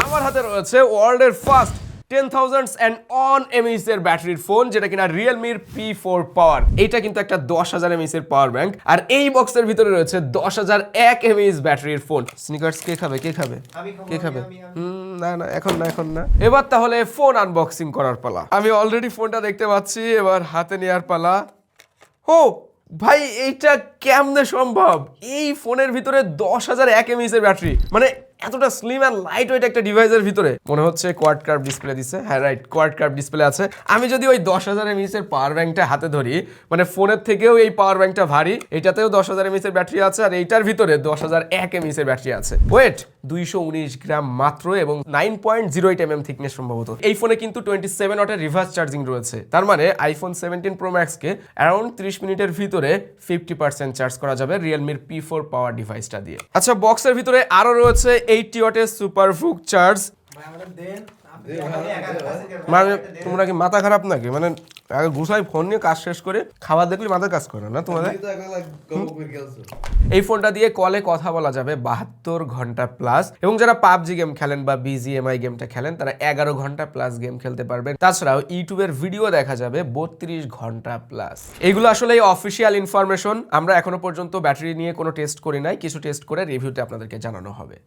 আমার হাতে রয়েছে ওয়ার্ল্ডের ফার্স্ট 10,000 and on mAh এর ব্যাটারির ফোন, যেটা কিনা রিয়েলমির P4 পাওয়ার। এটা কিন্তু একটা 10,000 mAh এর পাওয়ার ব্যাংক, আর এই বক্সের ভিতরে রয়েছে 10,001 mAh ব্যাটারির ফোন। স্নিকার্স কে খাবে? না এখন না। এবার তাহলে ফোন আনবক্সিং করার পালা। আমি অলরেডি ফোনটা দেখতে পাচ্ছি, এবার হাতে নেওয়ার পালা। ও ভাই, এইটা কেমনে সম্ভব? এই ফোনের ভিতরে 10,001 mAh এর ব্যাটারি, মানে এতটা স্লিম অ্যান্ড লাইট ওয়েট একটা ডিভাইসের ভিতরে মনে হচ্ছে কোয়াড কার্ভ ডিসপ্লে দিছে। হ্যাঁ রাইট, কোয়াড কার্ভ ডিসপ্লে আছে। আমি যদি ওই 10,000 mAh এর পাওয়ার ব্যাংকটা হাতে ধরি, মানে ফোনের থেকেও এই পাওয়ার ব্যাংকটা ভারী। এটাতেও 10,000 mAh এর ব্যাটারি আছে, আর এইটার ভিতরে 10,001 mAh এর ব্যাটারি আছে। ওয়েট 219 গ্রাম মাত্র, এবং 9.08 mm থিকনেস সম্ভবত। এই ফোনে কিন্তু 27 ওয়াটের রিভার্স চার্জিং রয়েছে। তার মানে আইফোন 17 প্রো ম্যাক্সকে অ্যারাউন্ড 30 মিনিটের ভিতরে 50% চার্জ করা যাবে রিয়েলমির P4 পাওয়ার ডিভাইসটা দিয়ে। আচ্ছা, বক্সের ভিতরে আরো রয়েছে 80 ওয়াটের সুপার ফুক চার্জ। মানে তোমরা কি মাথা খারাপ নাকি? মানে আগে গুছাই ফোন নিয়ে কাজ শেষ করে খাবার দেখলে মাথার কাজ করে না তোমাদের? এই ফোনটা দিয়ে কলে কথা বলা যাবে 72 ঘন্টা প্লাস, এবং যারা পাবজি গেম খেলেন বা BGMI গেমটা খেলেন তারা 11 ঘন্টা প্লাস গেম খেলতে পারবেন। তাছাড়াও ইউটিউবের ভিডিও দেখা যাবে 32 ঘন্টা প্লাস। এগুলো আসলে অফিসিয়াল ইনফরমেশন। আমরা এখনো পর্যন্ত ব্যাটারি নিয়ে কোনো টেস্ট করি নাই, কিছু টেস্ট করে রিভিউতে আপনাদেরকে জানানো হবে।